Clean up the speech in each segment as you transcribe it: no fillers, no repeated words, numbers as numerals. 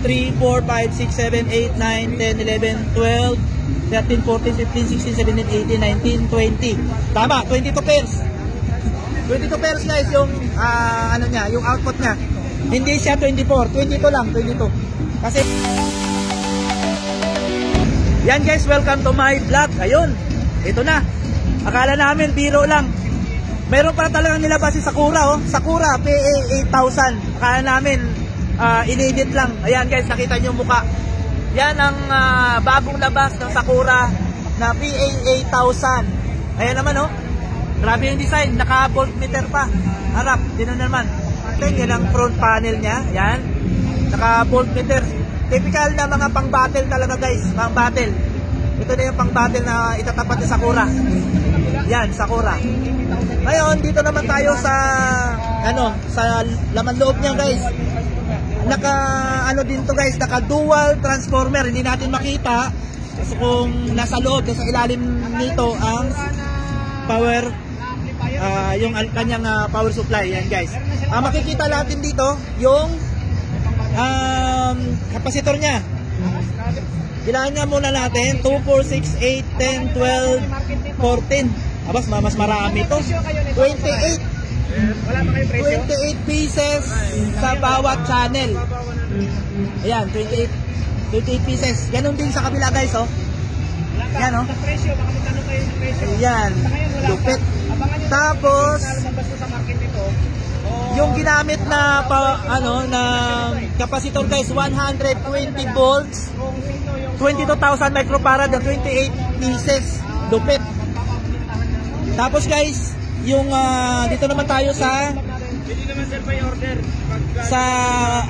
3, 4, 5, 6, 7, 8, 9, 10, 11, 12, 13, 14, 15, 16, 17, 18, 19, 20. Tama, 22 pairs. 22 pairs guys yung ano niya, yung output niya. Hindi siya 24, 22 lang, 22. Kasi yan guys, welcome to my vlog. Ayun, ito na. Akala namin biro lang. Meron pa talagang nilabas si Sakura, oh. Sakura PA8000. Akala namin inedit lang. Ayan guys, nakita niyo mukha. Yan ang bagong labas ng Sakura na PA8000. Ayan naman, oh. Grabe yung design, naka voltmeter pa. Harap, din naman. Yan ang front panel niya. Yan. Naka voltmeter. Typical na mga pang-battle talaga guys, pang-battle. Ito na yung pang-battle na itatapat ni Sakura. Yan, Sakura. Ngayon, dito naman tayo sa sa laman loob niya guys. Naka din to guys, naka dual transformer. Hindi natin makita kasi kung nasa loob, nasa ilalim nito ang power yung kanyang power supply. Yan guys. Makikita natin dito yung kapasitor niya. Kailangan nga muna natin 2, 4, 6, 8, 10, 12, 14. Abas, mas marami to. 28. Wala pa kayong presyo? 28 pieces sa bawat channel. Ayan, 28 pieces. Ganon din sa kabila guys, oh. Yan, oh. Presyo, baka magtanong kayo ng presyo. Ayan, lupit. Tapos yung ginamit na na capacitor guys, 120 volts, 22,000 microfarad na 28 pieces. Lupit. Tapos guys, yung dito naman tayo sa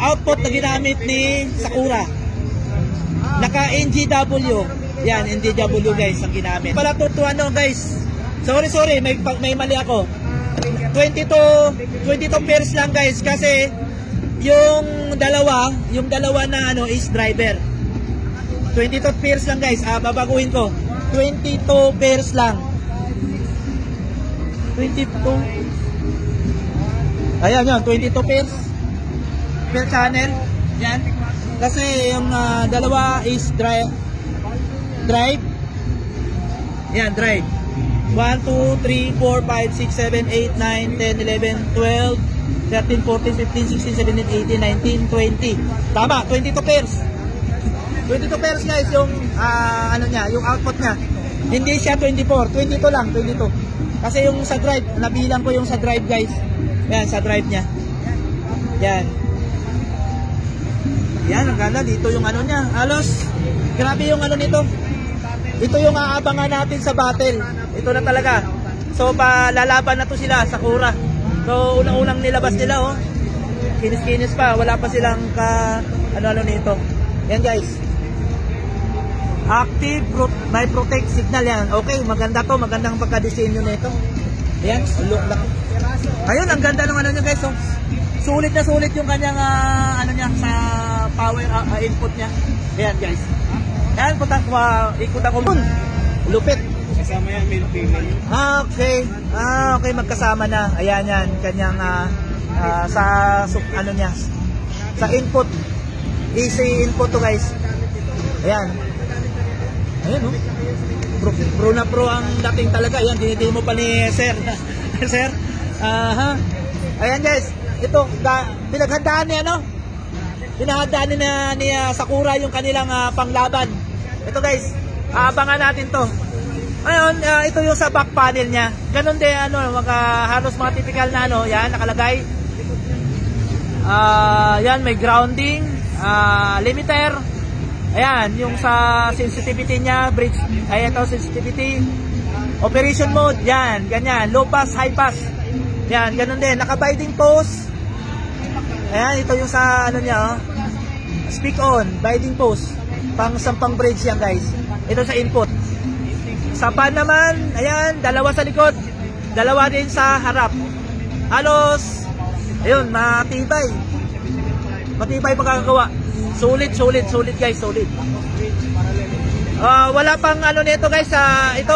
output na ginamit ni Sakura. Naka NGW. Yan, NGW guys ang ginamit. Pala to guys. Sorry, may mali ako. 22 pairs lang guys kasi yung dalawa na is driver. 22 pairs lang guys. Babaguhin ko. 22 pairs lang. 22. Ayan yan, 22 pairs per channel. Yan. Kasi yung dalawa is drive. Yan, drive. 1, 2, 3, 4, 5, 6, 7, 8, 9, 10, 11, 12, 13, 14, 15, 16, 17, 18, 19, 20. Tama, 22 pairs. 22 pairs guys yung niya, yung output niya. Hindi siya 24, 22 lang, 22. Kasi yung sa drive, nabilang ko yung sa drive guys. Yan, sa drive niya. Yan. Yan, ang ganda. Dito yung niya. Halos, grabe yung nito. Ito yung aabangan natin sa battle. Ito na talaga. So, lalaban na to sila, Sakura. So, unang-unang nilabas nila, oh. Kinis-kinis pa. Wala pa silang nito. Yan guys. Active, may protect signal yan. Okay, maganda to. Magandang pagka-disenyo nito. Ayan, look lang. Ayun, ang ganda ng niya guys. Oh. Sulit na sulit yung kanyang niya sa power input niya. Ayan guys. Ayan, ikot ako. Lupit. Kasama yan, male female. Okay. Okay, magkasama na. Ayan yan, kanyang sa niya. Sa input. Easy input to guys. Ayan. Ayan, oh. Pro na pro ang dating talaga. Ayan, dinidemo pa ni Sir. Sir. Ayan guys. Ito, pinaghandaan niya, Pinaghandaan ni Sakura yung kanilang panglaban. Ito guys, aabangan natin to. Ayun, ito yung sa back panel niya. Ganon din, halos mga typical na, yan, nakalagay. Yan, may grounding, limiter. Ayan, yung sa sensitivity niya, bridge, ayan ito, sensitivity. Operation mode, yan, ganyan. Low pass, high pass. Yan, ganun din. Naka-binding post. Ayan, ito yung sa, niya, speak on, binding post. Sampang bridge yan, guys. Ito sa input. Sa pan naman, ayan, dalawa sa likod. Dalawa din sa harap. Halos, ayun, matibay. Matibay pagkakagawa. Sulit guys, sulit. Wala pang nito guys, ito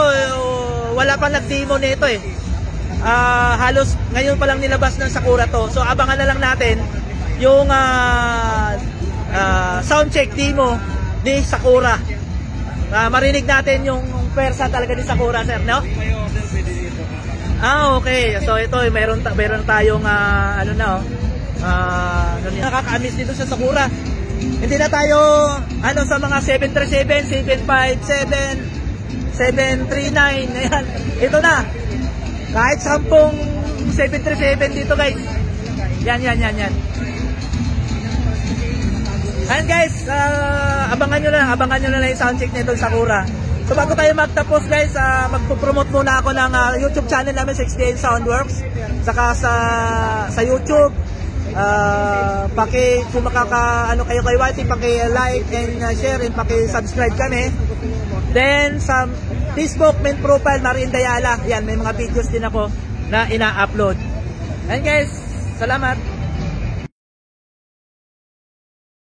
wala pang nag-demo nito eh. Halos ngayon pa lang nilabas ng Sakura to. So abangan na lang natin yung sound check demo ni Sakura. Marinig natin yung pwersa talaga ni Sakura, sir, no? May order pwede dito. Okay. So ito, meron tayong nakaka-miss dito sa Sakura. Hindi na tayo sa mga 737, 757, 739. Ayan. Ito na. Kahit 10 737 dito, guys. Yan. Ayan, guys, abangan nyo na lang yung soundcheck nito sa Sakura. So bago tayo magtapos, guys, magpo-promote muna ako ng YouTube channel namin, 68 Soundworks. Saka sa YouTube, kung kayo kay Whitey, paki-like and share and paki-subscribe kami. Then sa Facebook main profile, Marin Dayala. Yan, may mga videos din ako na ina-upload. And guys, salamat.